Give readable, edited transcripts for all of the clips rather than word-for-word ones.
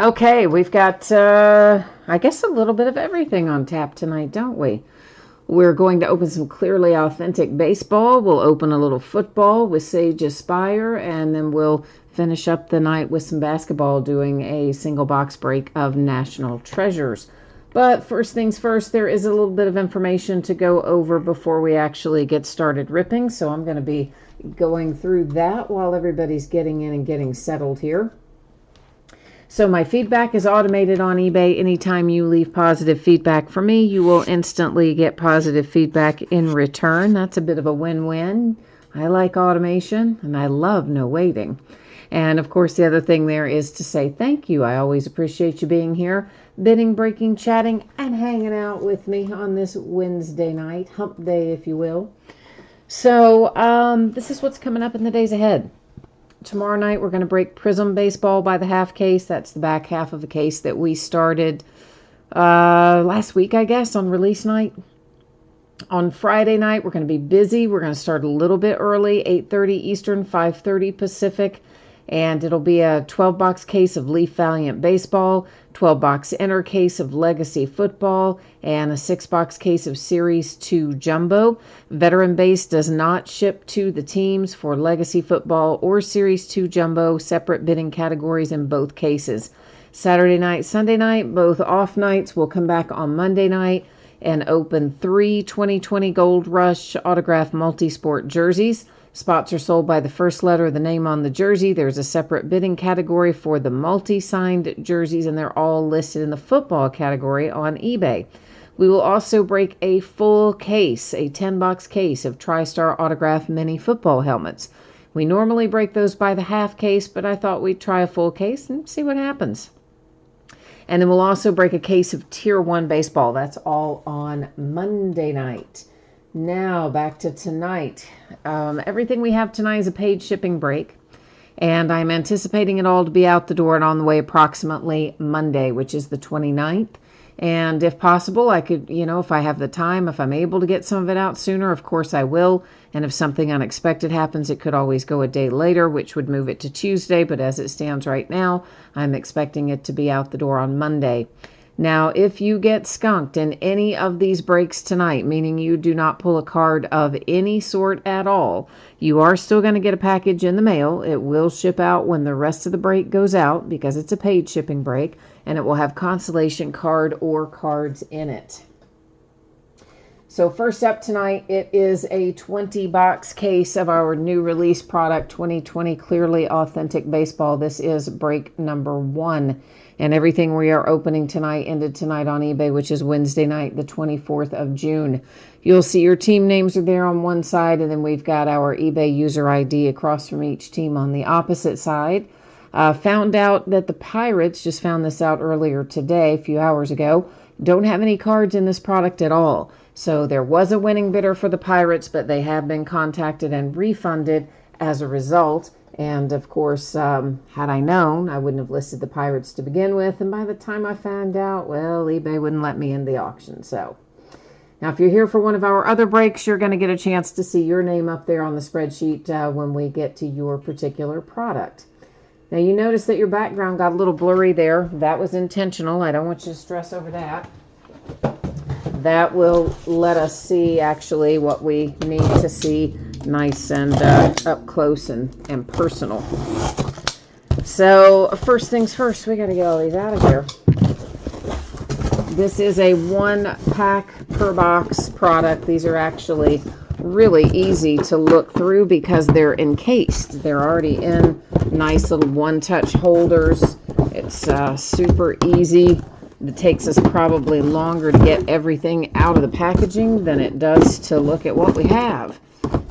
Okay, we've got, I guess, a little bit of everything on tap tonight, don't we? We're going to open some Clearly Authentic baseball. We'll open a little football with Sage Aspire, and then we'll finish up the night with some basketball, doing a single box break of National Treasures. But first things first, there is a little bit of information to go over before we actually get started ripping. So I'm going to be going through that while everybody's getting in and getting settled here. So my feedback is automated on eBay. Anytime you leave positive feedback for me, you will instantly get positive feedback in return. That's a bit of a win-win. I like automation, and I love no waiting. And of course, the other thing there is to say thank you. I always appreciate you being here, bidding, breaking, chatting, and hanging out with me on this Wednesday night, hump day, if you will. So this is what's coming up in the days ahead. Tomorrow night, we're going to break Prism Baseball by the half case. That's the back half of a case that we started last week, I guess, on release night. On Friday night, we're going to be busy. We're going to start a little bit early, 8:30 Eastern, 5:30 Pacific. And it'll be a 12-box case of Leaf Valiant Baseball, 12-box inner case of Legacy Football, and a 6-box case of Series 2 Jumbo. Veteran Base does not ship to the teams for Legacy Football or Series 2 Jumbo, separate bidding categories in both cases. Saturday night, Sunday night, both off nights. We'll come back on Monday night and open 3 2020 Gold Rush autograph multi-sport jerseys. Spots are sold by the first letter of the name on the jersey. There's a separate bidding category for the multi-signed jerseys, and they're all listed in the football category on eBay. We will also break a full case, a 10-box case of TriStar Autograph mini football helmets. We normally break those by the half case, but I thought we'd try a full case and see what happens. And then we'll also break a case of Tier 1 baseball. That's all on Monday night. Now, back to tonight. Everything we have tonight is a paid shipping break, and I'm anticipating it all to be out the door and on the way approximately Monday, which is the 29th. And if possible, I could, if I have the time, if I'm able to get some of it out sooner, of course I will. And if something unexpected happens, it could always go a day later, which would move it to Tuesday. But as it stands right now, I'm expecting it to be out the door on Monday. Now, if you get skunked in any of these breaks tonight, meaning you do not pull a card of any sort at all, you are still going to get a package in the mail. It will ship out when the rest of the break goes out because it's a paid shipping break, and it will have consolation card or cards in it. So first up tonight, it is a 20-box case of our new release product, 2020 Clearly Authentic Baseball. This is break number 1. And everything we are opening tonight ended tonight on eBay, which is Wednesday night, the 24th of June. You'll see your team names are there on one side, and then we've got our eBay user ID across from each team on the opposite side. Found out that the Pirates, just found this out earlier today, a few hours ago, don't have any cards in this product at all. So there was a winning bidder for the Pirates, but they have been contacted and refunded as a result. And of course, had I known, I wouldn't have listed the Pirates to begin with. And by the time I found out, well, eBay wouldn't let me in the auction. So now if you're here for one of our other breaks, you're going to get a chance to see your name up there on the spreadsheet when we get to your particular product. Now you notice that your background got a little blurry there. That was intentional. I don't want you to stress over that. That will let us see actually what we need to see nice and up close and personal. So first things first, we got to get all these out of here. This is a 1-pack per box product. These are actually really easy to look through because they're encased. They're already in nice little one-touch holders. It's super easy. It takes us probably longer to get everything out of the packaging than it does to look at what we have,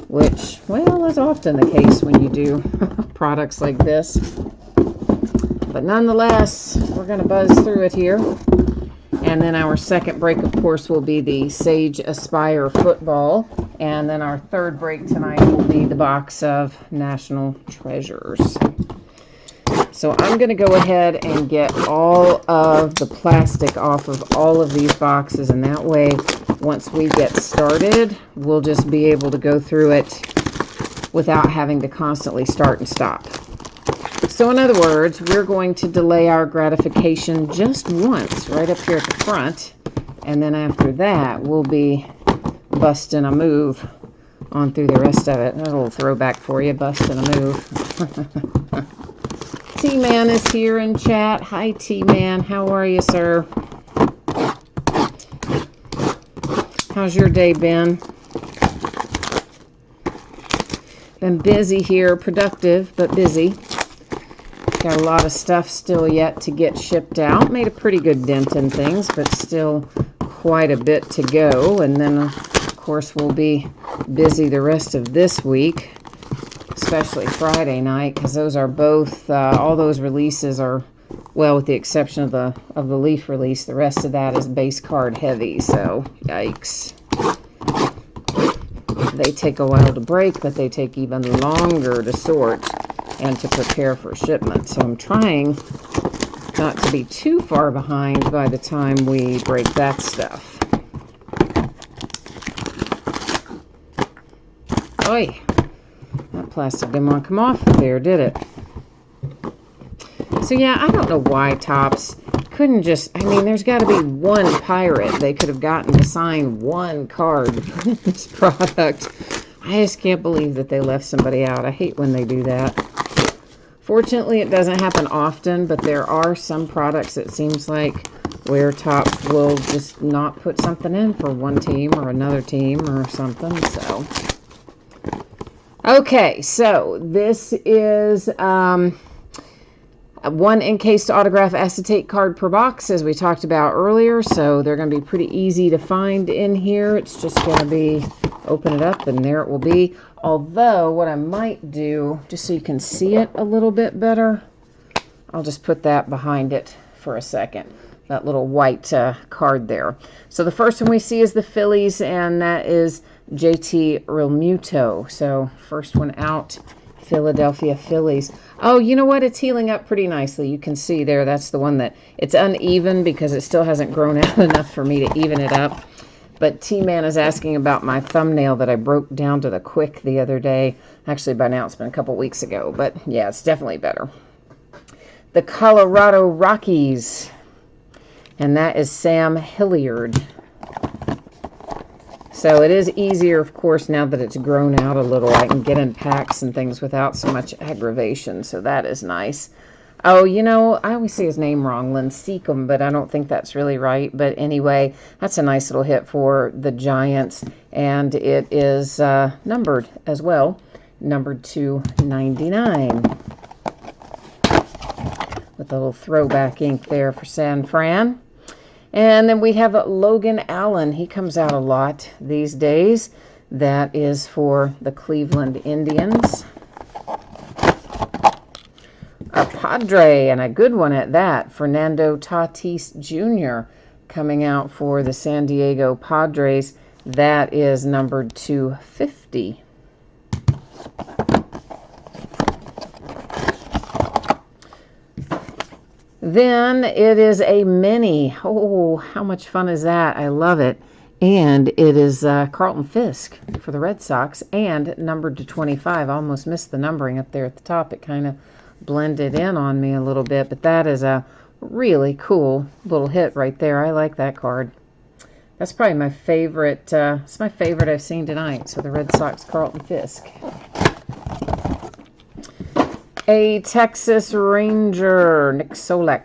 which, well, is often the case when you do products like this. But nonetheless, we're going to buzz through it here. And then our second break, of course, will be the Sage Aspire football. And then our third break tonight will be the box of National Treasures. So I'm going to go ahead and get all of the plastic off of all of these boxes, and that way, once we get started, we'll just be able to go through it without having to constantly start and stop. So in other words, we're going to delay our gratification just once, right up here at the front. And then after that, we'll be busting a move on through the rest of it. A little throwback for you, busting a move. T-Man is here in chat. Hi, T-Man. How are you, sir? How's your day been? Been busy here, productive, but busy. Got a lot of stuff still yet to get shipped out. Made a pretty good dent in things, but still quite a bit to go. And then, of course, we'll be busy the rest of this week, especially Friday night, because those are both, all those releases are, well, with the exception of the Leaf release, the rest of that is base card heavy, so yikes. They take a while to break, but they take even longer to sort and to prepare for shipment. So I'm trying not to be too far behind by the time we break that stuff. Oy, that plastic didn't want to come off there, did it? So yeah, I don't know why Topps couldn't just, I mean, there's got to be one pirate they could have gotten to sign one card for this product. I just can't believe that they left somebody out. I hate when they do that. Fortunately, it doesn't happen often, but there are some products, it seems like, where Topps will just not put something in for one team or another team or something, so. Okay, so this is one encased autograph acetate card per box, as we talked about earlier, so they're going to be pretty easy to find in here. It's just going to be, open it up, and there it will be. Although, what I might do, just so you can see it a little bit better, I'll just put that behind it for a second. That little white card there. So the first one we see is the Phillies, and that is JT Realmuto. So first one out, Philadelphia Phillies. Oh, you know what? It's healing up pretty nicely. You can see there, that's the one that, it's uneven because it still hasn't grown out enough for me to even it up. But T-Man is asking about my thumbnail that I broke down to the quick the other day. Actually, by now it's been a couple weeks ago, but yeah, it's definitely better. The Colorado Rockies, and that is Sam Hilliard. So it is easier, of course, now that it's grown out a little. I can get in packs and things without so much aggravation, so that is nice. Oh, you know, I always say his name wrong, Lincecum, but I don't think that's really right. But anyway, that's a nice little hit for the Giants, and it is numbered as well, numbered to 99. With a little throwback ink there for San Fran. And then we have Logan Allen. He comes out a lot these days. That is for the Cleveland Indians. A Padre, and a good one at that, Fernando Tatis Jr. coming out for the San Diego Padres. That is numbered to 50. Then it is a mini. Oh, how much fun is that? I love it. And it is Carlton Fisk for the Red Sox and numbered to 25. I almost missed the numbering up there at the top. It kind of blended in on me a little bit, but that is a really cool little hit right there. I like that card. That's probably my favorite. It's my favorite I've seen tonight. So the Red Sox, Carlton Fisk. A Texas Ranger, Nick Solak.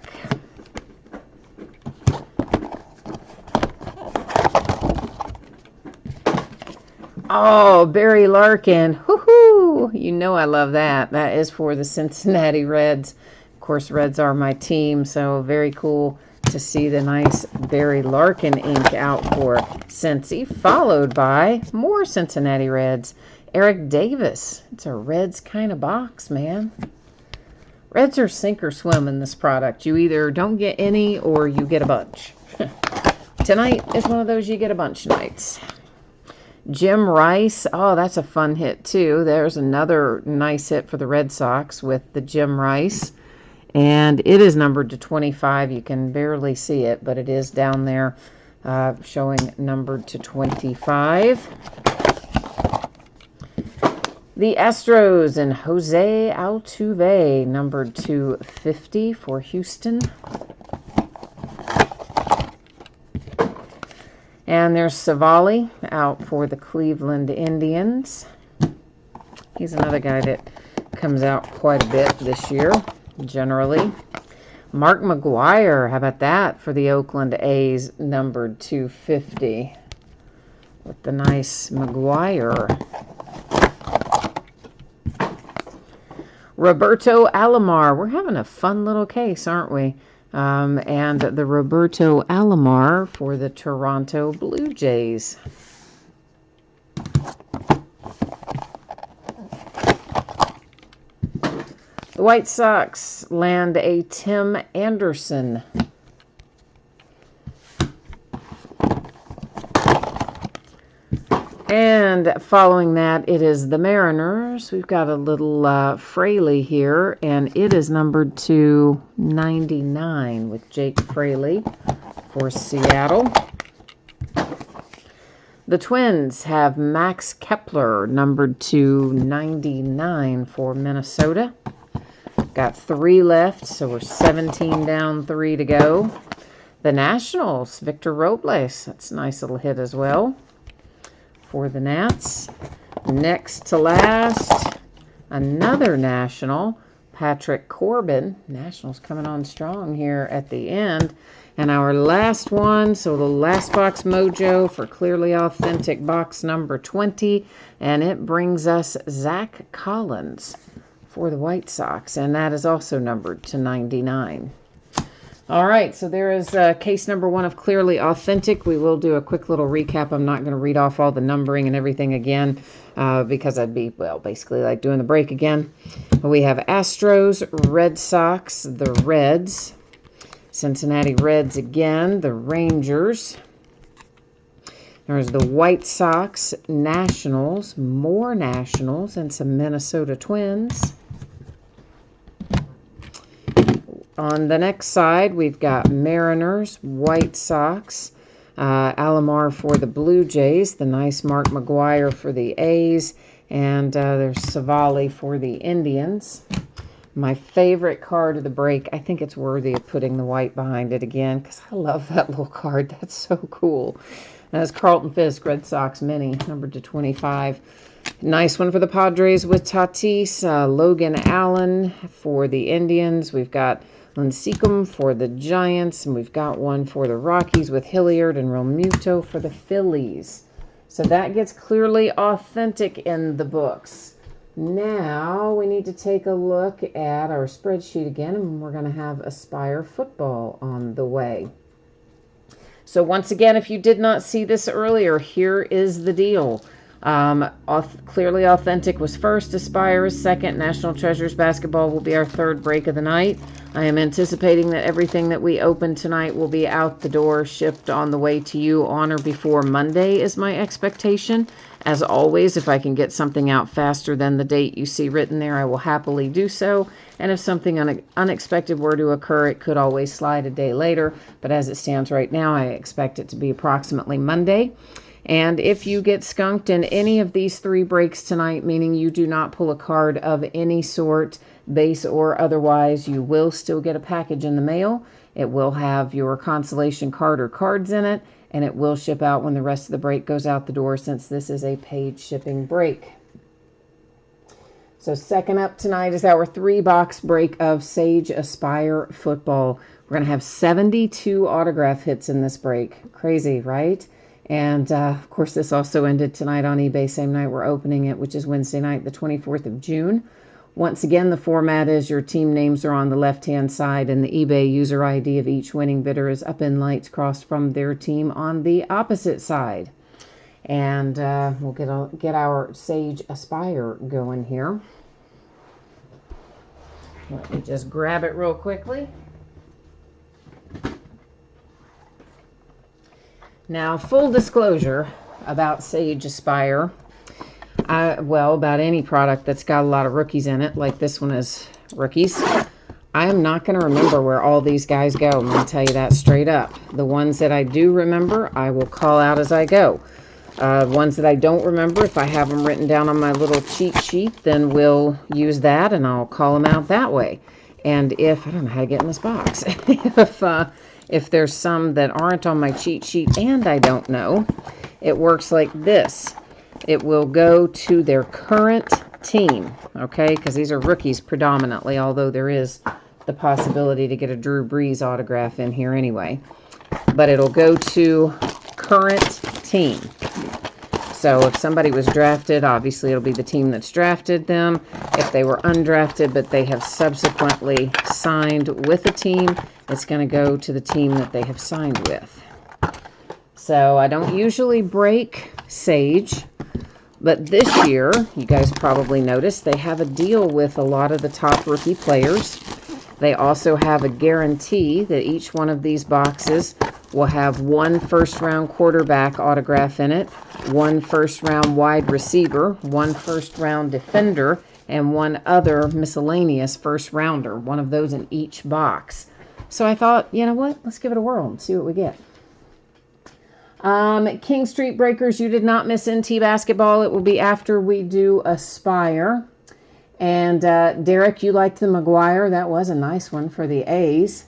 Oh, Barry Larkin. Woohoo! You know I love that. That is for the Cincinnati Reds. Of course, Reds are my team, so very cool to see the nice Barry Larkin ink out for Cincy, followed by more Cincinnati Reds. Eric Davis. It's a Reds kind of box, man. Reds are sink or swim in this product. You either don't get any or you get a bunch. Tonight is one of those you get a bunch nights. Jim Rice. Oh, that's a fun hit too. There's another nice hit for the Red Sox with the Jim Rice. And it is numbered to 25. You can barely see it, but it is down there showing numbered to 25. The Astros and Jose Altuve, numbered to 50 for Houston. And there's Savali out for the Cleveland Indians. He's another guy that comes out quite a bit this year, generally. Mark McGwire, how about that, for the Oakland A's, numbered 250. With the nice McGwire. Roberto Alomar. We're having a fun little case, aren't we? And the Roberto Alomar for the Toronto Blue Jays. The White Sox land a Tim Anderson. And following that, it is the Mariners. We've got a little Fraley here, and it is numbered to 99 with Jake Fraley for Seattle. The Twins have Max Kepler, numbered to 99 for Minnesota. Got 3 left, so we're 17 down, 3 to go. The Nationals, Victor Robles. That's a nice little hit as well for the Nats. Next to last, another National, Patrick Corbin. Nationals coming on strong here at the end. And our last one, so the last box mojo for Clearly Authentic box number 20. And it brings us Zach Collins for the White Sox. And that is also numbered to 99. All right, so there is case number 1 of Clearly Authentic. We will do a quick little recap. I'm not going to read off all the numbering and everything again because I'd be, well, basically like doing the break again. But we have Astros, Red Sox, the Reds, Cincinnati Reds again, the Rangers. There's the White Sox, Nationals, more Nationals, and some Minnesota Twins. On the next side, we've got Mariners, White Sox, Alomar for the Blue Jays, the nice Mark McGwire for the A's, and there's Savali for the Indians. My favorite card of the break, I think it's worthy of putting the white behind it again, because I love that little card. That's so cool. That's Carlton Fisk, Red Sox Mini, numbered to 25. Nice one for the Padres with Tatis, Logan Allen for the Indians. We've got Lincecum for the Giants, and we've got one for the Rockies with Hilliard and Realmuto for the Phillies. So that gets Clearly Authentic in the books. Now we need to take a look at our spreadsheet again, and we're going to have Aspire Football on the way. So once again, if you did not see this earlier, here is the deal. Clearly Authentic was first, Aspire is second, National Treasures Basketball will be our third break of the night. I am anticipating that everything that we open tonight will be out the door, shipped on the way to you on or before Monday is my expectation. As always, if I can get something out faster than the date you see written there, I will happily do so. And if something unexpected were to occur, it could always slide a day later. But as it stands right now, I expect it to be approximately Monday. And if you get skunked in any of these 3 breaks tonight, meaning you do not pull a card of any sort, base or otherwise, you will still get a package in the mail. It will have your consolation card or cards in it, and it will ship out when the rest of the break goes out the door, since this is a paid shipping break. So second up tonight is our 3-box break of Sage Aspire Football. We're going to have 72 autograph hits in this break. Crazy, right? And, of course, this also ended tonight on eBay, same night we're opening it, which is Wednesday night, the 24th of June. Once again, the format is your team names are on the left-hand side, and the eBay user ID of each winning bidder is up in lights crossed from their team on the opposite side. And we'll get our Sage Aspire going here. Let me just grab it real quickly. Now, full disclosure about Sage Aspire, about any product that's got a lot of rookies in it, like this one is rookies, I am not going to remember where all these guys go. I'm going to tell you that straight up. The ones that I do remember, I will call out as I go. Ones that I don't remember, if I have them written down on my little cheat sheet, then we'll use that and I'll call them out that way. And if, I don't know how to get in this box, if there's some that aren't on my cheat sheet and I don't know, it works like this. It will go to their current team, okay? Because these are rookies predominantly, although there is the possibility to get a Drew Brees autograph in here anyway. But it'll go to current team. So if somebody was drafted, obviously it'll be the team that's drafted them. If they were undrafted, but they have subsequently signed with a team, it's going to go to the team that they have signed with. So I don't usually break Sage, but this year, you guys probably noticed, they have a deal with a lot of the top rookie players. They also have a guarantee that each one of these boxes will have one first-round quarterback autograph in it, one first-round wide receiver, one first-round defender, and one other miscellaneous first-rounder, one of those in each box. So I thought, you know what, let's give it a whirl and see what we get. King Street Breakers, you did not miss NT basketball. It will be after we do Aspire. And Derek, you liked the McGuire. That was a nice one for the A's.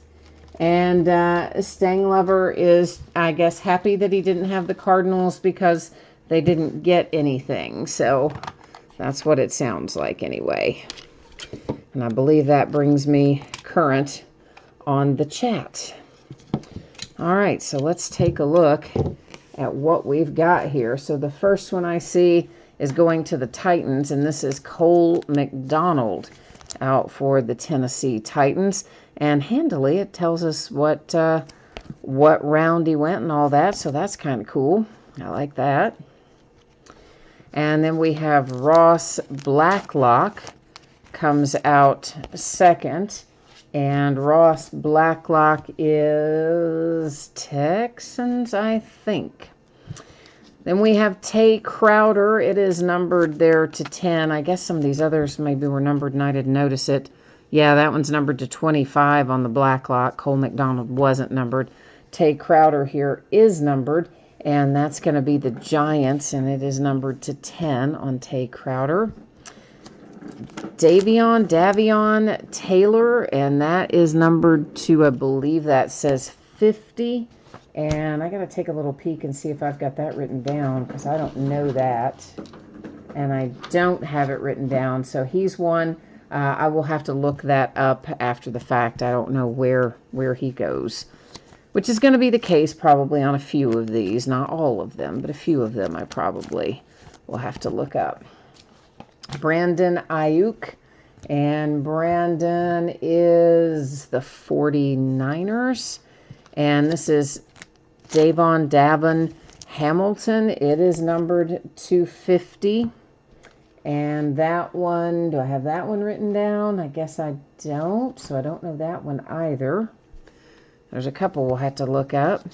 And Stang Lover is, I guess, happy that he didn't have the Cardinals because they didn't get anything. So that's what it sounds like anyway. And I believe that brings me current on the chat. All right, so let's take a look at what we've got here. So the first one I see is going to the Titans, and this is Cole McDonald out for the Tennessee Titans. And handily, it tells us what round he went and all that, so that's kind of cool. I like that. And then we have Ross Blacklock comes out second. And Ross Blacklock is Texans, I think. Then we have Tay Crowder. It is numbered there to 10. I guess some of these others maybe were numbered and I didn't notice it. Yeah, that one's numbered to 25 on the Blacklock. Cole McDonald wasn't numbered. Tay Crowder here is numbered, and that's going to be the Giants, and it is numbered to 10 on Tay Crowder. Davion Taylor, and that is numbered to, I believe that says 50. And I got to take a little peek and see if I've got that written down, because I don't know that. And I don't have it written down. So he's one. I will have to look that up after the fact. I don't know where he goes, which is going to be the case probably on a few of these. Not all of them, but a few of them I probably will have to look up. Brandon Ayuk, and Brandon is the 49ers, and this is Davon Hamilton. It is numbered 250, and that one, do I have that one written down? I guess I don't, so I don't know that one either. There's a couple we'll have to look up.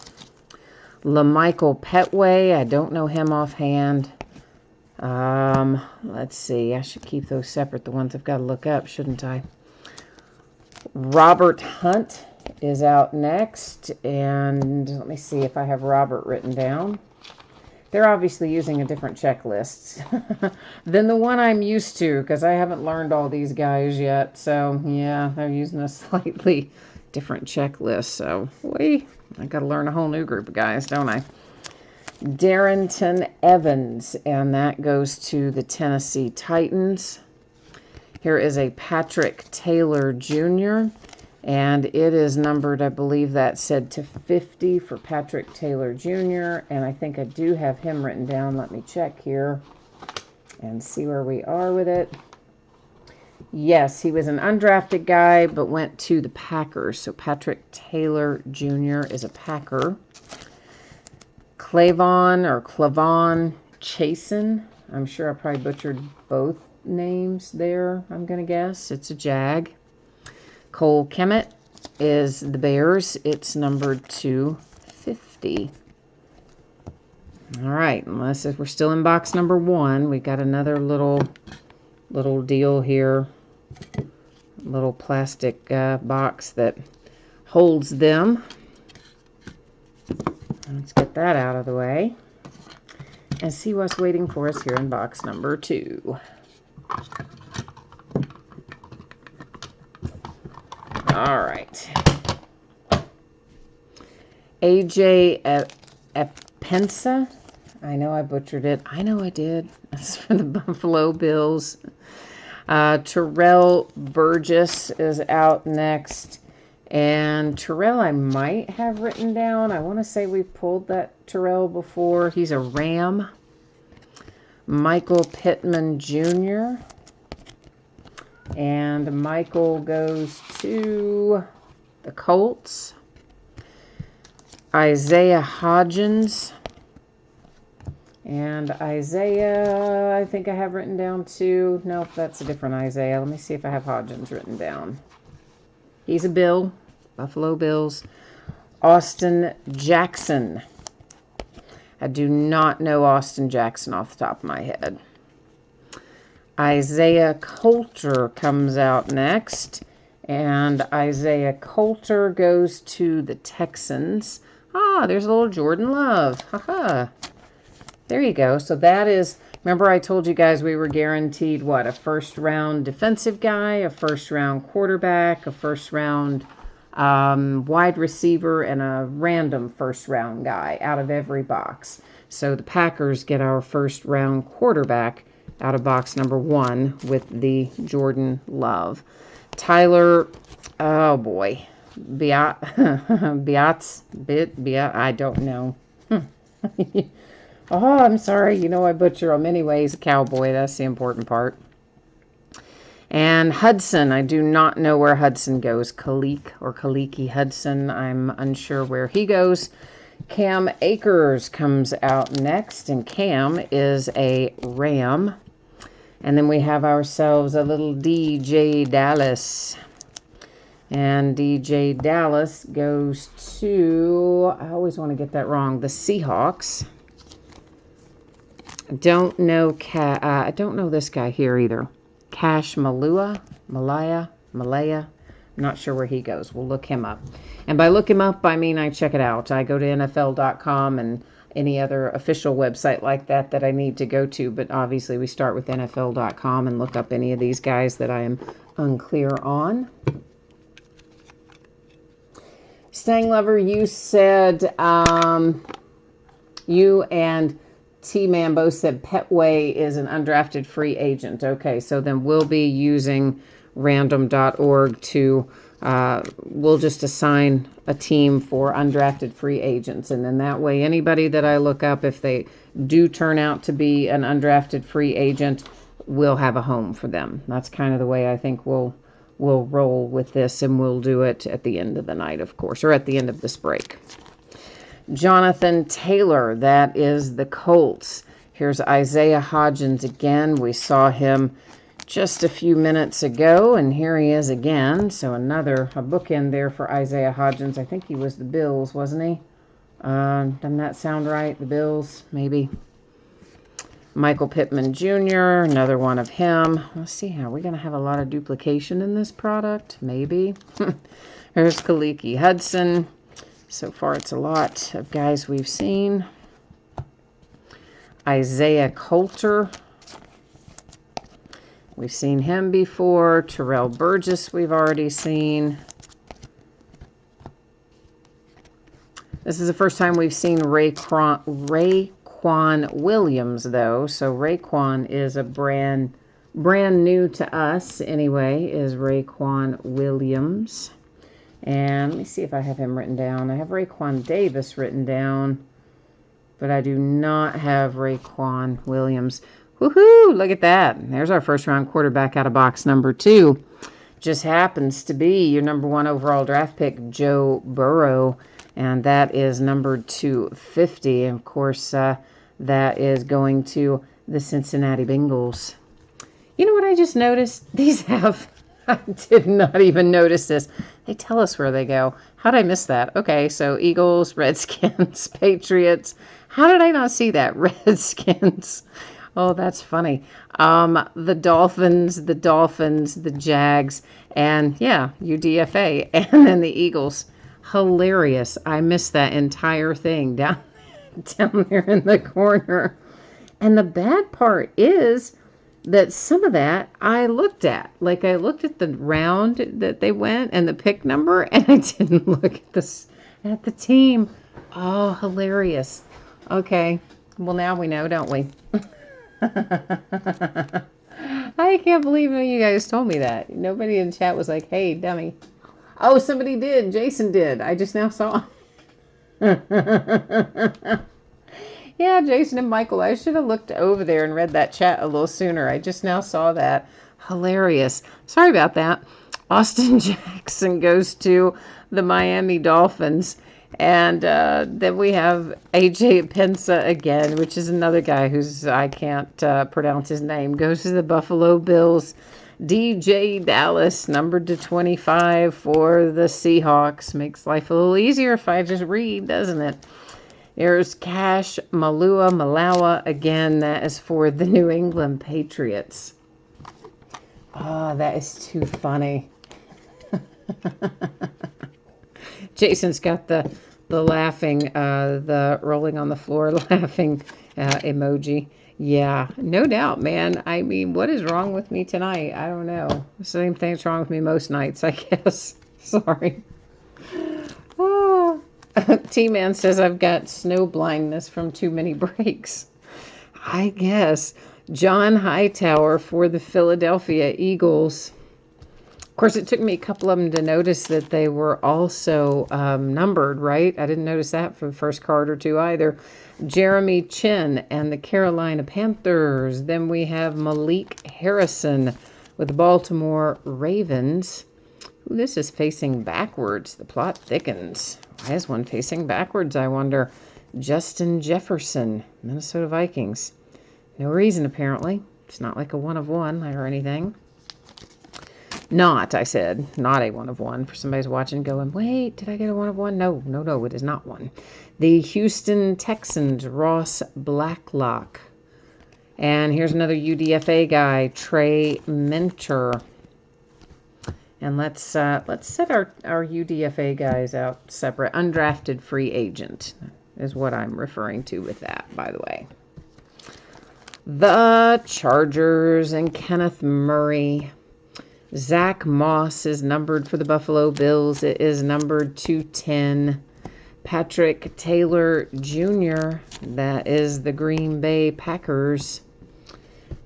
LaMichael Petway, I don't know him offhand. Let's see. I should keep those separate, the ones I've got to look up, shouldn't I? Robert Hunt is out next, and let me see if I have Robert written down. They're obviously using a different checklist than the one I'm used to, because I haven't learned all these guys yet. So, yeah, they're using a slightly different checklist. So, I got to learn a whole new group of guys, don't I? Darrington Evans, and that goes to the Tennessee Titans. Here is a Patrick Taylor Jr., and it is numbered, I believe that said to 50 for Patrick Taylor Jr., and I think I do have him written down. Let me check here and see where we are with it. Yes, he was an undrafted guy, but went to the Packers. So Patrick Taylor Jr. is a Packer. Clavon Chasen. I'm sure I probably butchered both names there, I'm going to guess. It's a Jag. Cole Kmet is the Bears. It's numbered to 50. All right, unless if we're still in box number 1, we've got another little deal here. Little plastic box that holds them. Let's get that out of the way. and see what's waiting for us here in box number 2. All right. AJ Epensa. I know I butchered it. I know I did. That's for the Buffalo Bills. Terrell Burgess is out next. And Terrell I might have written down. I want to say we pulled that Terrell before. He's a Ram. Michael Pittman Jr. And Michael goes to the Colts. Isaiah Hodgins. And Isaiah, I think I have written down too. Nope, that's a different Isaiah. Let me see if I have Hodgins written down. He's a Bill. Buffalo Bills. Austin Jackson. I do not know Austin Jackson off the top of my head. Isaiah Coulter comes out next. And Isaiah Coulter goes to the Texans. Ah, there's a little Jordan Love. Haha. There you go. So that is, remember I told you guys we were guaranteed, what, a first-round defensive guy, a first-round quarterback, a first-round wide receiver, and a random first-round guy out of every box. So the Packers get our first-round quarterback out of box number 1 with the Jordan Love. Tyler, oh boy, Biatz, I don't know. Oh, I'm sorry. You know I butcher him anyway. He's a Cowboy. That's the important part. And Hudson. I do not know where Hudson goes. Kaliki Hudson. I'm unsure where he goes. Cam Akers comes out next. And Cam is a Ram. And then we have ourselves a little DJ Dallas. And DJ Dallas goes to, I always want to get that wrong, the Seahawks. I don't know this guy here either. Cash Malaya. I'm not sure where he goes. We'll look him up. And by look him up, I mean I check it out. I go to NFL.com and any other official website like that that I need to go to. But obviously we start with NFL.com and look up any of these guys that I am unclear on. Stang Lover, you said you and T-Man both said Petway is an undrafted free agent. Okay, so then we'll be using random.org to, we'll just assign a team for undrafted free agents. And then that way, anybody that I look up, if they do turn out to be an undrafted free agent, we'll have a home for them. That's kind of the way I think we'll roll with this, and we'll do it at the end of the night, of course, or at the end of this break. Jonathan Taylor, that is the Colts. Here's Isaiah Hodgins again. We saw him just a few minutes ago, and here he is again. So a bookend there for Isaiah Hodgins. I think he was the Bills, wasn't he? Doesn't that sound right? The Bills, maybe. Michael Pittman Jr., another one of him. Let's see, are we going to have a lot of duplication in this product? Maybe. Here's Kaliki Hudson. So far, it's a lot of guys we've seen. Isaiah Coulter. We've seen him before. Terrell Burgess we've already seen. This is the first time we've seen Raequan Williams, though. So Raequan is a brand new to us, anyway, is Raequan Williams. And let me see if I have him written down. I have Raekwon Davis written down, but I do not have Raequan Williams. Woohoo! Look at that. There's our first round quarterback out of box number 2. Just happens to be your number 1 overall draft pick, Joe Burrow, and that is number 250. And of course, that is going to the Cincinnati Bengals. You know what I just noticed? These have... I did not even notice this. They tell us where they go. How did I miss that? Okay, so Eagles, Redskins, Patriots. How did I not see that? Redskins. Oh, that's funny. The Dolphins, the Jags, and yeah, UDFA, and then the Eagles. Hilarious. I missed that entire thing down there in the corner. And the bad part is that some of that I looked at. Like I looked at the round that they went and the pick number, and I didn't look at the team. Oh, hilarious. Okay. Well, now we know, don't we? I can't believe you guys told me that. Nobody in chat was like, hey, dummy. Oh, somebody did. Jason did. I just now saw. Yeah, Jason and Michael, I should have looked over there and read that chat a little sooner. I just now saw that. Hilarious. Sorry about that. Austin Jackson goes to the Miami Dolphins. And then we have AJ Pensa again, which is another guy who's, I can't pronounce his name, goes to the Buffalo Bills. DJ Dallas, numbered to 25 for the Seahawks. Makes life a little easier if I just read, doesn't it? There's Cash Malawa again. That is for the New England Patriots. Oh, that is too funny. Jason's got the laughing, the rolling on the floor laughing emoji. Yeah, no doubt, man. I mean, what is wrong with me tonight? I don't know. The same thing's wrong with me most nights, I guess. Sorry. Oh. T-Man says I've got snow blindness from too many breaks. I guess. John Hightower for the Philadelphia Eagles. Of course, it took me a couple of them to notice that they were also numbered, right? I didn't notice that for the first card or two either. Jeremy Chin and the Carolina Panthers. Then we have Malik Harrison with the Baltimore Ravens. Ooh, this is facing backwards. The plot thickens. Why is one facing backwards, I wonder? Justin Jefferson, Minnesota Vikings. No reason, apparently. It's not like a 1 of 1 or anything. Not, I said, not a 1 of 1. For somebody's watching going, wait, did I get a 1 of 1? No, it is not one. The Houston Texans, Ross Blacklock. And here's another UDFA guy, Trey Mentor. And let's set our UDFA guys out separate. Undrafted free agent is what I'm referring to with that, by the way. The Chargers and Kenneth Murray. Zach Moss is numbered for the Buffalo Bills. It is numbered 210. Patrick Taylor Jr., that is the Green Bay Packers.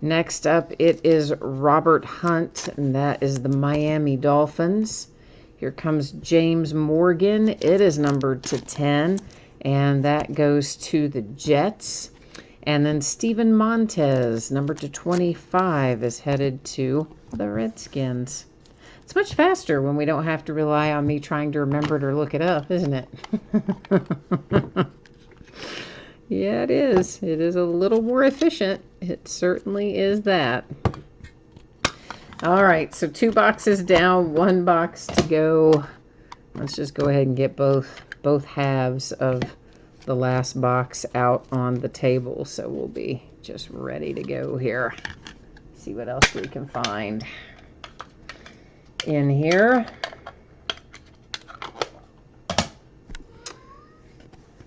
Next up, it is Robert Hunt, and that is the Miami Dolphins. Here comes James Morgan. It is numbered to 10, and that goes to the Jets. And then Steven Montez, numbered to 25, is headed to the Redskins. It's much faster when we don't have to rely on me trying to remember it or look it up, isn't it? Yeah, it is. It is a little more efficient. It certainly is that. All right, so 2 boxes down, 1 box to go. Let's just go ahead and get both halves of the last box out on the table. So we'll be just ready to go here. See what else we can find in here.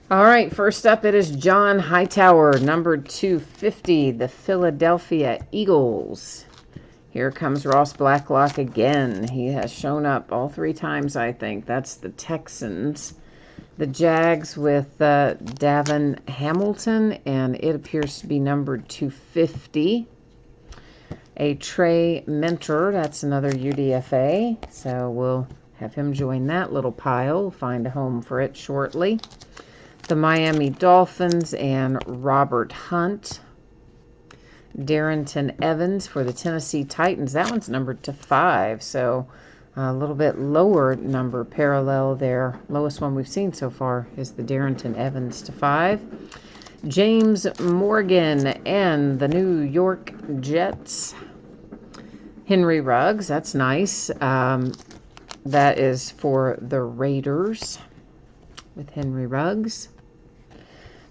All right, first up, it is John Hightower, number 250, the Philadelphia Eagles. Here comes Ross Blacklock again. He has shown up all 3 times, I think. That's the Texans. The Jags with Davin Hamilton, and it appears to be numbered 250. A Trey Mentor, that's another UDFA, so we'll have him join that little pile. Find a home for it shortly. The Miami Dolphins and Robert Hunt. Darrington Evans for the Tennessee Titans. That one's numbered to 5, so a little bit lower number parallel there. Lowest one we've seen so far is the Darrington Evans to 5. James Morgan and the New York Jets. Henry Ruggs, that's nice. That is for the Raiders with Henry Ruggs.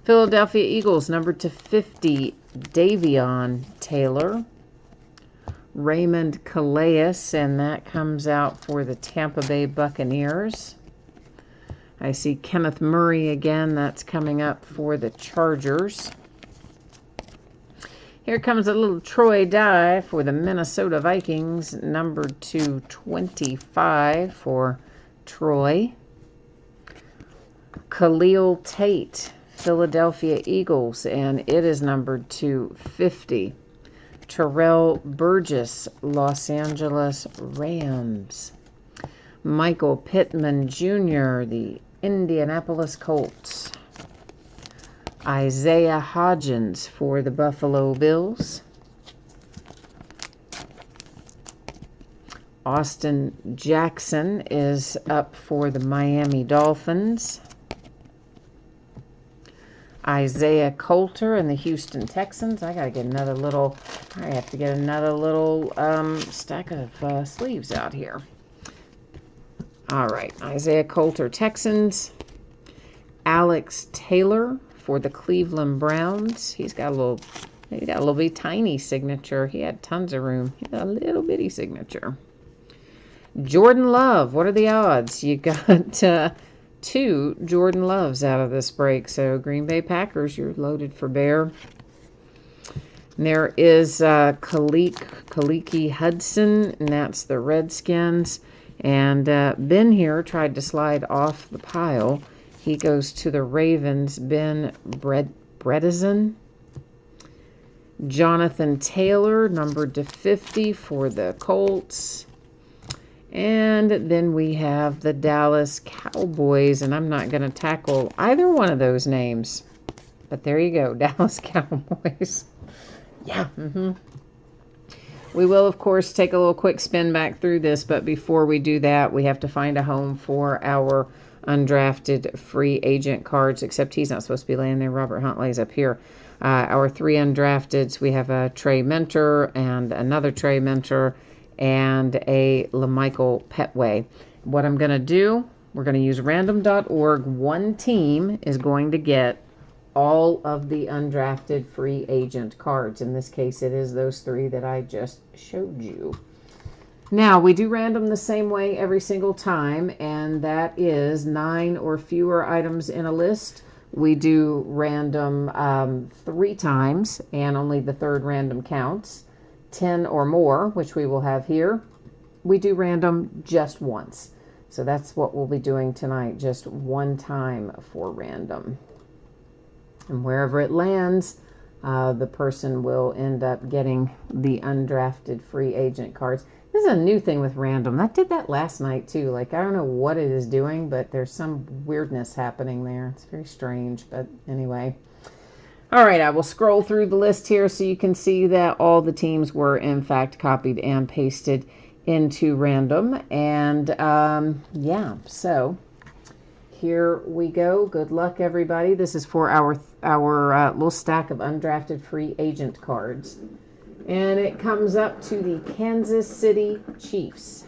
Philadelphia Eagles, numbered to 50, Davion Taylor. Raymond Calais, and that comes out for the Tampa Bay Buccaneers. I see Kenneth Murray again. That's coming up for the Chargers. Here comes a little Troy die for the Minnesota Vikings, number 225 for Troy. Khalil Tate, Philadelphia Eagles, and it is numbered 250. Terrell Burgess, Los Angeles Rams. Michael Pittman Jr., the Indianapolis Colts. Isaiah Hodgins for the Buffalo Bills. Austin Jackson is up for the Miami Dolphins. Isaiah Coulter and the Houston Texans. I have to get another little stack of sleeves out here. All right, Isaiah Coulter, Texans. Alex Taylor for the Cleveland Browns. He's got a little bitty tiny signature. He had tons of room. He had a little bitty signature. Jordan Love. What are the odds? You got 2 Jordan Loves out of this break. So Green Bay Packers, you're loaded for bear. And there is Kaliki Hudson, and that's the Redskins. And Ben here tried to slide off the pile. He goes to the Ravens. Ben Bredesen. Jonathan Taylor, numbered to 50 for the Colts. And then we have the Dallas Cowboys, and I'm not going to tackle either one of those names. But there you go, Dallas Cowboys. Yeah. We will, of course, take a little quick spin back through this, but before we do that, we have to find a home for our undrafted free agent cards, except he's not supposed to be laying there. Robert Huntley's up here. Our 3 undrafteds, we have a Trey Mentor and another Trey Mentor and a LaMichael Petway. What I'm going to do, we're going to use random.org. One team is going to get all of the undrafted free agent cards. In this case, it is those 3 that I just showed you. Now, we do random the same way every single time, and that is 9 or fewer items in a list. We do random 3 times, and only the 3rd random counts. 10 or more, which we will have here, we do random just once. So that's what we'll be doing tonight, just one time for random. And wherever it lands, the person will end up getting the undrafted free agent cards. This is a new thing with random. I did that last night too. Like, I don't know what it is doing, but there's some weirdness happening there. It's very strange, but anyway. All right, I will scroll through the list here so you can see that all the teams were, in fact, copied and pasted into random. And, yeah, so here we go. Good luck, everybody. This is for our little stack of undrafted free agent cards. And it comes up to the Kansas City Chiefs.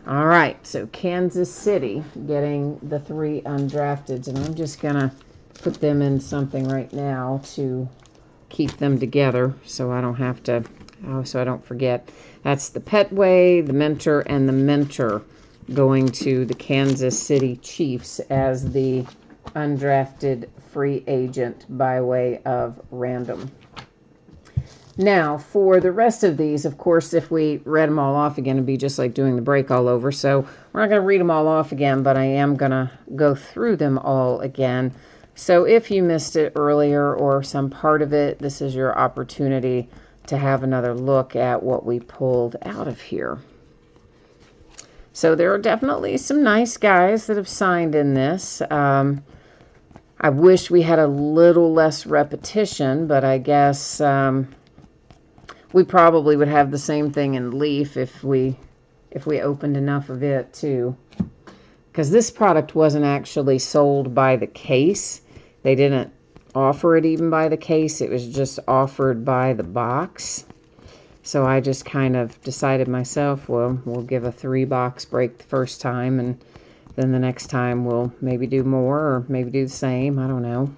All right, so Kansas City getting the 3 undrafteds. And I'm just going to put them in something right now to keep them together so I don't have to, so I don't forget. That's the Petway, the Mentor, and the Mentor going to the Kansas City Chiefs as the undrafted free agent by way of random. Now, for the rest of these, of course, if we read them all off again, it'd be just like doing the break all over. So we're not going to read them all off again, but I am going to go through them all again. So if you missed it earlier or some part of it, this is your opportunity to have another look at what we pulled out of here. So there are definitely some nice guys that have signed in this. I wish we had a little less repetition, but I guess we probably would have the same thing in Leaf if we opened enough of it too. Because this product wasn't actually sold by the case. They didn't offer it even by the case. It was just offered by the box. So I just kind of decided myself, well, we'll give a 3-box break the first time, and then the next time we'll maybe do more or maybe do the same. I don't know.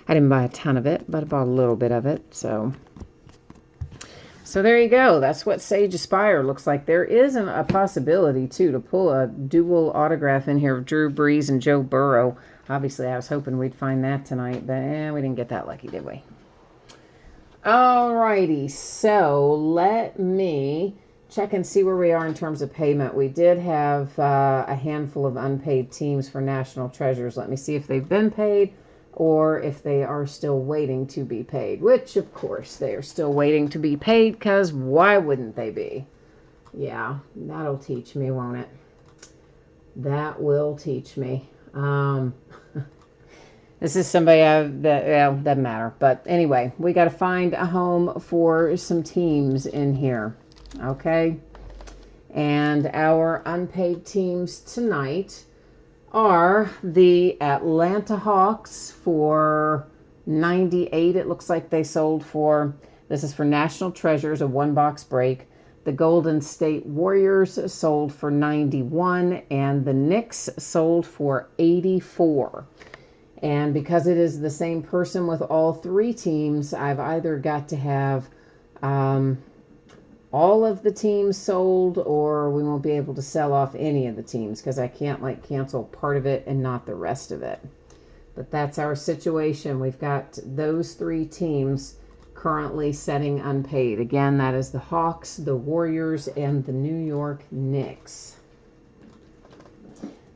I didn't buy a ton of it, but I bought a little bit of it. So there you go. That's what Sage Aspire looks like. There is a possibility, too, to pull a dual autograph in here of Drew Brees and Joe Burrow. Obviously, I was hoping we'd find that tonight, but we didn't get that lucky, did we? Alrighty, so let me check and see where we are in terms of payment. We did have a handful of unpaid teams for National Treasures. Let me see if they've been paid or if they are still waiting to be paid, which, of course, they are still waiting to be paid, because why wouldn't they be? Yeah, that'll teach me, won't it? That will teach me. This is somebody doesn't matter. But anyway, we got to find a home for some teams in here. Okay? And our unpaid teams tonight are the Atlanta Hawks for 98. It looks like they sold for, this is for National Treasures, a one-box break. The Golden State Warriors sold for 91, and the Knicks sold for 84. And because it is the same person with all three teams, I've either got to have all of the teams sold, or we won't be able to sell off any of the teams, because I can't cancel part of it and not the rest of it. But that's our situation. We've got those three teams currently setting unpaid. Again, that is the Hawks, the Warriors, and the New York Knicks.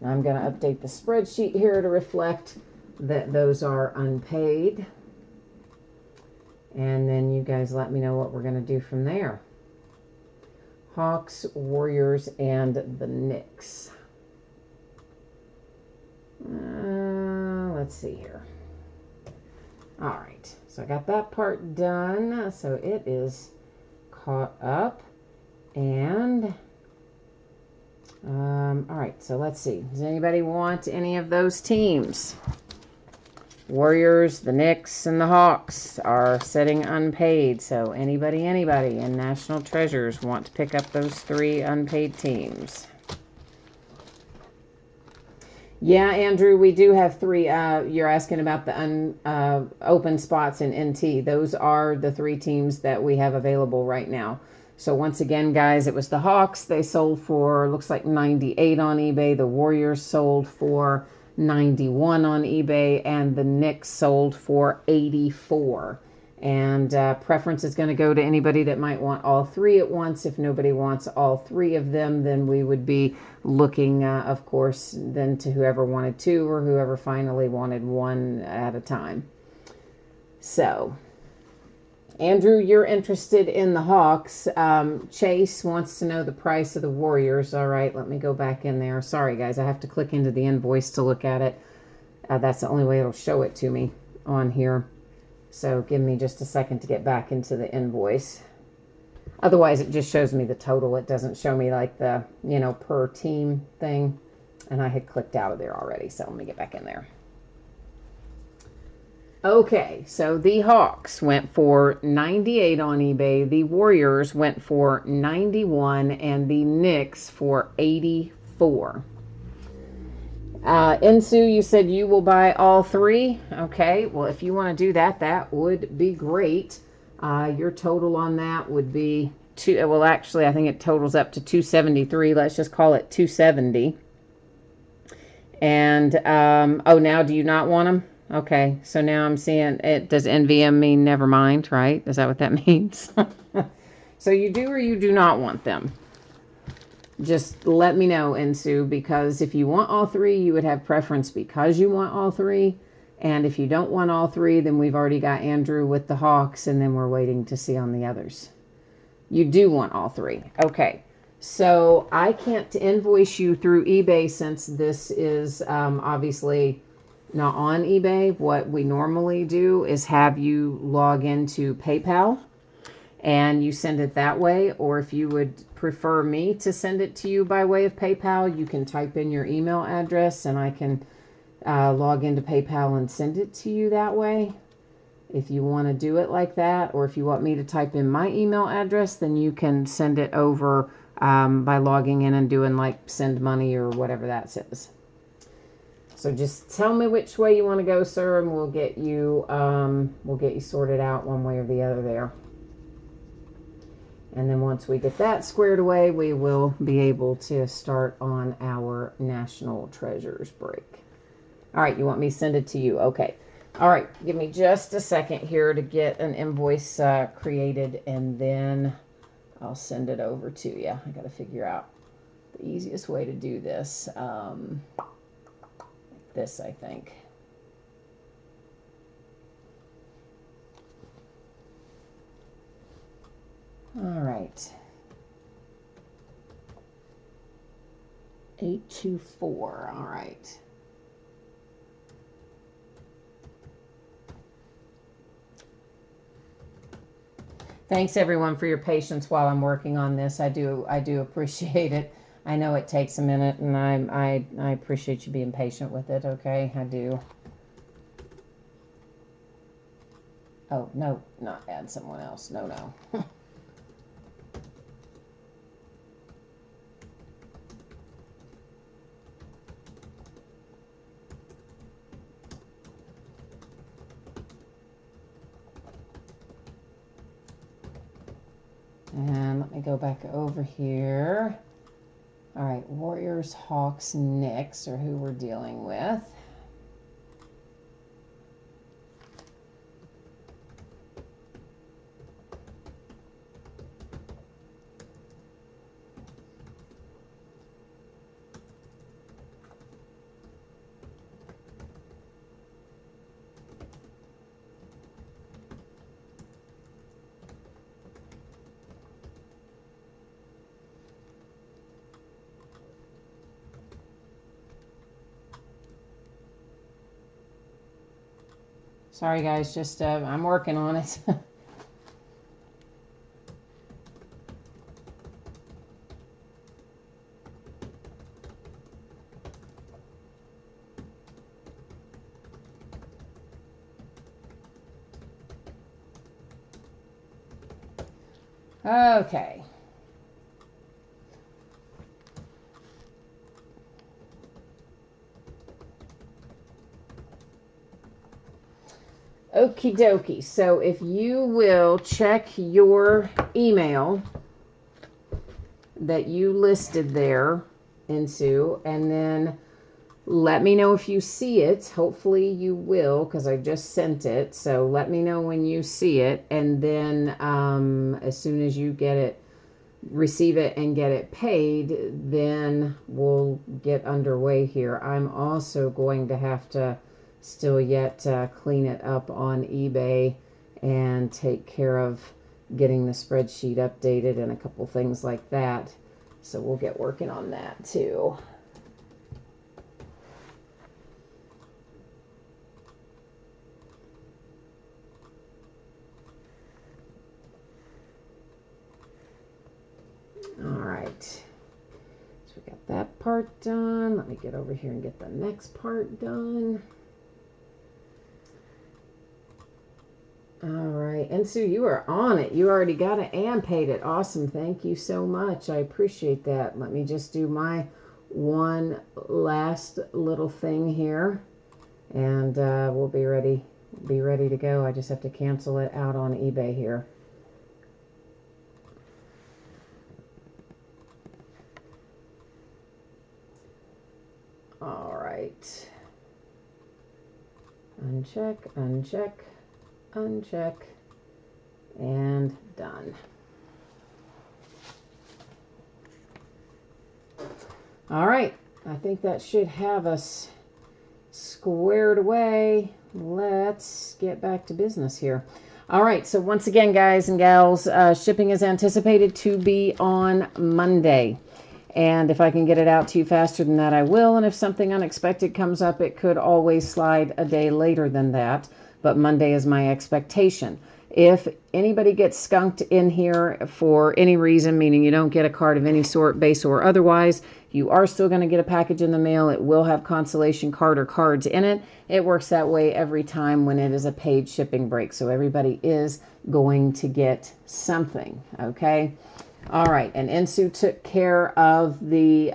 Now I'm going to update the spreadsheet here to reflect that those are unpaid. And then you guys let me know what we're going to do from there. Hawks, Warriors, and the Knicks. Let's see here. All right. So I got that part done. So it is caught up. And all right. So let's see. Does anybody want any of those teams? Warriors, the Knicks, and the Hawks are sitting unpaid. So anybody in National Treasures want to pick up those three unpaid teams? Yeah, Andrew, we do have three. You're asking about the open spots in NT. Those are the three teams that we have available right now. So once again, guys, it was the Hawks. They sold for, looks like 98 on eBay. The Warriors sold for 91 on eBay, and the Knicks sold for 84. And preference is going to go to anybody that might want all three at once. If nobody wants all three of them, then we would be looking, of course, then to whoever wanted two, or whoever finally wanted one at a time. So, Andrew, you're interested in the Hawks. Chase wants to know the price of the Warriors. All right, let me go back in there. Sorry, guys, I have to click into the invoice to look at it. That's the only way it'll show it to me on here. So give me just a second to get back into the invoice. Otherwise, it just shows me the total. It doesn't show me like the, per team thing. And I had clicked out of there already, so let me get back in there. Okay, so the Hawks went for 98 on eBay. The Warriors went for 91, and the Knicks for 84. Insu, you said you will buy all three. Okay, well, if you want to do that, that would be great. Your total on that would be well, actually, I think it totals up to 273. Let's just call it 270. And oh, now do you not want them? Okay, so now I'm seeing it. Does NVM mean never mind, right? Is that what that means? So you do or you do not want them? Just let me know, Insu, because if you want all three, you would have preference because you want all three. And if you don't want all three, then we've already got Andrew with the Hawks, and then we're waiting to see on the others. You do want all three. Okay, so I can't invoice you through eBay since this is obviously not on eBay. What we normally do is have you log into PayPal and you send it that way, or if you would prefer me to send it to you by way of PayPal, you can type in your email address and I can log into PayPal and send it to you that way. If you want to do it like that, or if you want me to type in my email address, then you can send it over by logging in and doing like send money or whatever that says. So just tell me which way you want to go, sir, and we'll get you sorted out one way or the other there. And then once we get that squared away, we will be able to start on our National Treasures break. All right, you want me to send it to you? Okay. All right, give me just a second here to get an invoice created, and then I'll send it over to you. I got to figure out the easiest way to do this. This, I think. All right. 824. All right. Thanks everyone for your patience while I'm working on this. I do appreciate it. I know it takes a minute, and I appreciate you being patient with it. Okay, I do. Oh no, not add someone else. No, no. And let me go back over here. All right, Warriors, Hawks, Knicks are who we're dealing with. Sorry guys, just I'm working on it. Okay. Okie dokie. So if you will check your email that you listed there, Insu, and then let me know if you see it. Hopefully you will, because I just sent it. So let me know when you see it, and then as soon as you get it, receive it and get it paid, then we'll get underway here. I'm also going to have to still yet clean it up on eBay and take care of getting the spreadsheet updated and a couple things like that. So we'll get working on that too. All right. So we got that part done. Let me get over here and get the next part done. All right, and Sue, you are on it. You already got it and paid it. Awesome. Thank you so much. I appreciate that. Let me just do my one last little thing here, and we'll be ready to go. I just have to cancel it out on eBay here. All right. Uncheck, uncheck, uncheck, and done. All right, I think that should have us squared away. Let's get back to business here. All right, so once again, guys and gals, shipping is anticipated to be on Monday. And if I can get it out to you faster than that, I will. And if something unexpected comes up, it could always slide a day later than that. But Monday is my expectation. If anybody gets skunked in here for any reason, meaning you don't get a card of any sort, base or otherwise, you are still going to get a package in the mail. It will have consolation card or cards in it. It works that way every time when it is a paid shipping break. So everybody is going to get something, okay? All right, and Insu took care of the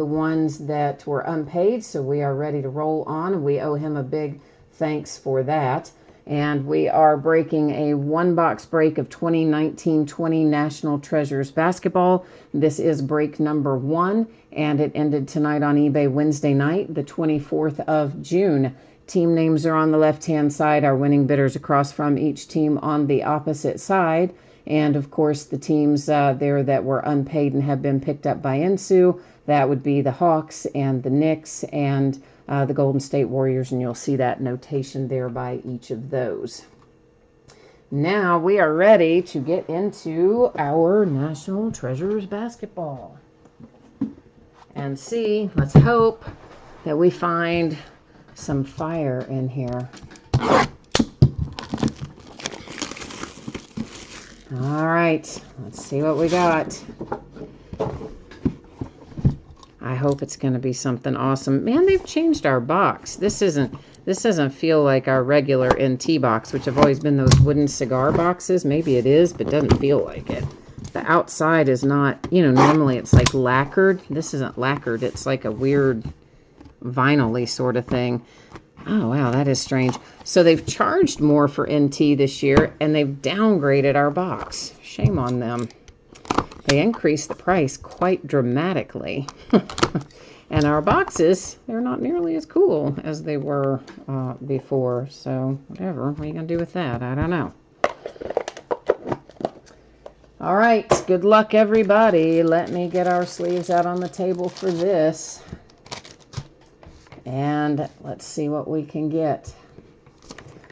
ones that were unpaid, so we are ready to roll on, and we owe him a big thanks for that. And we are breaking a one-box break of 2019-20 National Treasures basketball. This is break number 1, and it ended tonight on eBay Wednesday night, the 24th of June. Team names are on the left-hand side. Our winning bidders across from each team on the opposite side. And, of course, the teams there that were unpaid and have been picked up by Insu, that would be the Hawks and the Knicks and the Golden State Warriors, and you'll see that notation there by each of those. Now we are ready to get into our National Treasures basketball and see, let's hope that we find some fire in here. All right, let's see what we got. I hope it's going to be something awesome. Man, they've changed our box. This doesn't feel like our regular NT box, which have always been those wooden cigar boxes. Maybe it is, but it doesn't feel like it. The outside is not, normally it's like lacquered. This isn't lacquered. It's like a weird vinyl-y sort of thing. Oh, wow, that is strange. So they've charged more for NT this year, and they've downgraded our box. Shame on them. They increased the price quite dramatically. And our boxes, they're not nearly as cool as they were before. So, whatever. What are you going to do with that? I don't know. All right. Good luck, everybody. Let me get our sleeves out on the table for this. And let's see what we can get.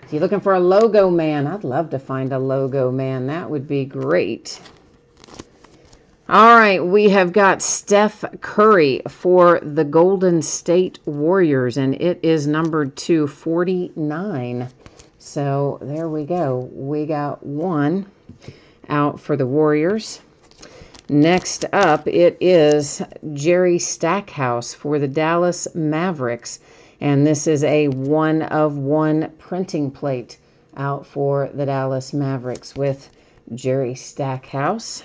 If you're looking for a logo man, I'd love to find a logo man. That would be great. All right, we have got Steph Curry for the Golden State Warriors, and it is numbered to 49. So there we go. We got one out for the Warriors. Next up, it is Jerry Stackhouse for the Dallas Mavericks, and this is a 1-of-1 printing plate out for the Dallas Mavericks with Jerry Stackhouse.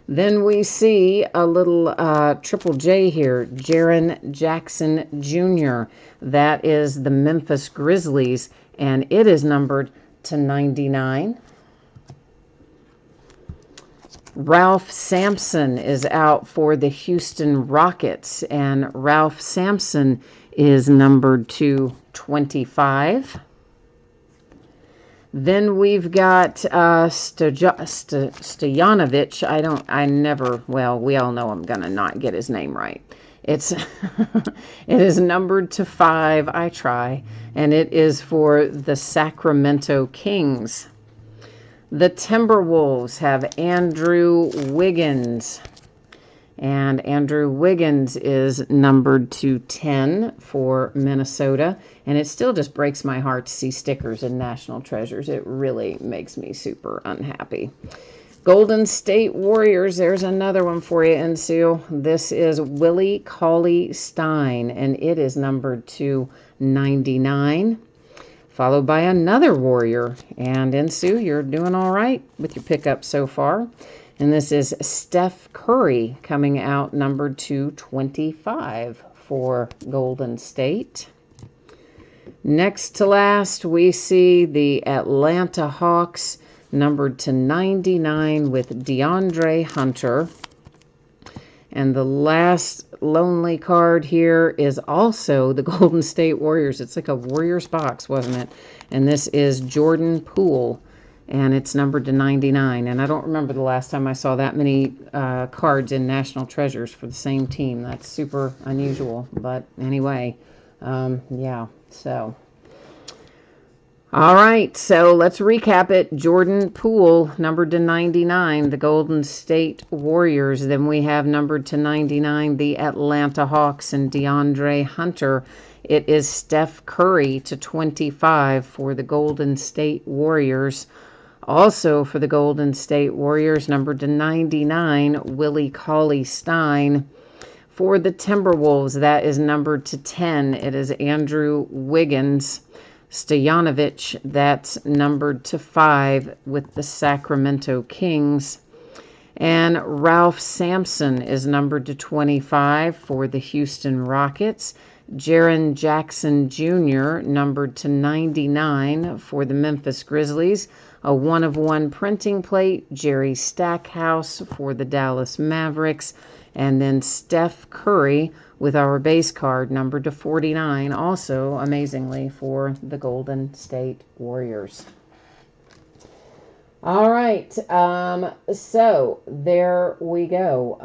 Then we see a little Triple J here, Jaren Jackson Jr. That is the Memphis Grizzlies, and it is numbered to 99. Ralph Sampson is out for the Houston Rockets, and Ralph Sampson is numbered to 25. Then we've got Stojanovic. We all know I'm going to not get his name right. It is numbered to 5. I try. And it is for the Sacramento Kings. The Timberwolves have Andrew Wiggins. And Andrew Wiggins is numbered to 10 for Minnesota. And it still just breaks my heart to see stickers in National Treasures. It really makes me super unhappy. Golden State Warriors, there's another one for you, Insu. This is Willie Cauley-Stein, and it is numbered to 99. Followed by another Warrior. And Insu, you're doing all right with your pickup so far. And this is Steph Curry coming out numbered to 25 for Golden State. Next to last, we see the Atlanta Hawks numbered to 99 with DeAndre Hunter. And the last lonely card here is also the Golden State Warriors. It's like a Warriors box, wasn't it? And this is Jordan Poole. And it's numbered to 99. And I don't remember the last time I saw that many cards in National Treasures for the same team. That's super unusual. But anyway, yeah, so. All right, so let's recap it. Jordan Poole, numbered to 99, the Golden State Warriors. Then we have numbered to 99, the Atlanta Hawks and DeAndre Hunter. It is Steph Curry to 25 for the Golden State Warriors. Also for the Golden State Warriors, numbered to 99, Willie Cauley-Stein. For the Timberwolves, that is numbered to 10. It is Andrew Wiggins. Stojanovic, that's numbered to 5 with the Sacramento Kings. And Ralph Sampson is numbered to 25 for the Houston Rockets. Jaren Jackson Jr. numbered to 99 for the Memphis Grizzlies. A 1-of-1 printing plate, Jerry Stackhouse for the Dallas Mavericks. And then Steph Curry with our base card numbered to 49, also amazingly for the Golden State Warriors. All right, so there we go.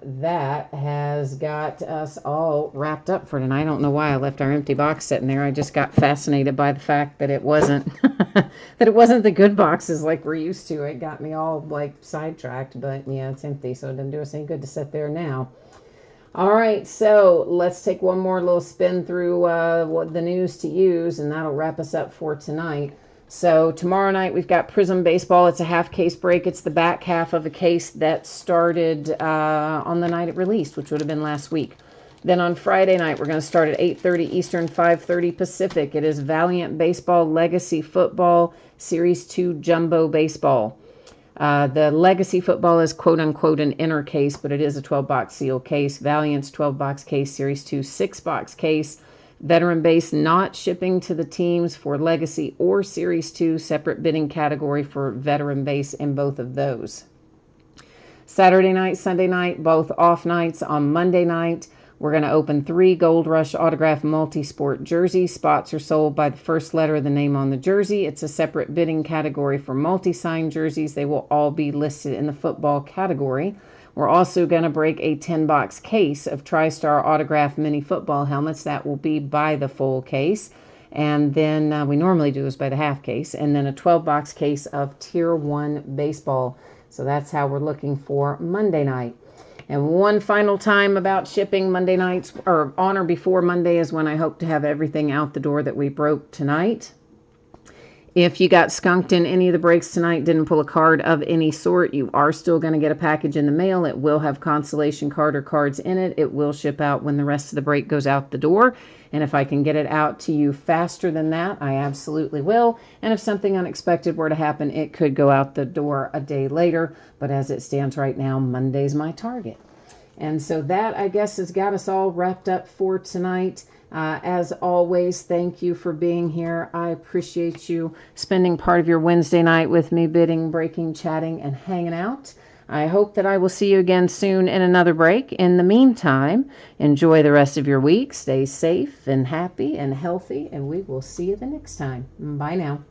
That has got us all wrapped up for tonight. I don't know why I left our empty box sitting there. I just got fascinated by the fact that it wasn't that it wasn't the good boxes like we're used to. It got me all like sidetracked, but yeah, it's empty, so it didn't do us any good to sit there now. All right, so let's take one more little spin through what the news to use, and that'll wrap us up for tonight. So tomorrow night we've got Prism Baseball. It's a half case break. It's the back half of a case that started on the night it released, which would have been last week. Then on Friday night we're going to start at 8:30 Eastern, 5:30 Pacific. It is Valiant Baseball Legacy Football Series 2 Jumbo Baseball. The Legacy Football is quote-unquote an inner case, but it is a 12-box seal case. Valiant's 12-box case, Series 2 6-box case. Veteran base not shipping to the teams for Legacy or Series 2, separate bidding category for veteran base in both of those. Saturday night, Sunday night, both off nights. On Monday night, we're going to open 3 Gold Rush autograph multi-sport jerseys. Spots are sold by the first letter of the name on the jersey. It's a separate bidding category for multi-sign jerseys. They will all be listed in the football category. We're also going to break a 10-box case of TriStar autograph mini football helmets. That will be by the full case. And then we normally do this by the half case. And then a 12-box case of Tier 1 baseball. So that's how we're looking for Monday night. And one final time about shipping Monday nights, or on or before Monday is when I hope to have everything out the door that we broke tonight. If you got skunked in any of the breaks tonight, didn't pull a card of any sort, you are still going to get a package in the mail. It will have consolation card or cards in it. It will ship out when the rest of the break goes out the door. And if I can get it out to you faster than that, I absolutely will. And if something unexpected were to happen, it could go out the door a day later. But as it stands right now, Monday's my target. And so that, I guess, has got us all wrapped up for tonight. As always, thank you for being here. I appreciate you spending part of your Wednesday night with me, bidding, breaking, chatting, and hanging out. I hope that I will see you again soon in another break. In the meantime, enjoy the rest of your week. Stay safe and happy and healthy, and we will see you the next time. Bye now.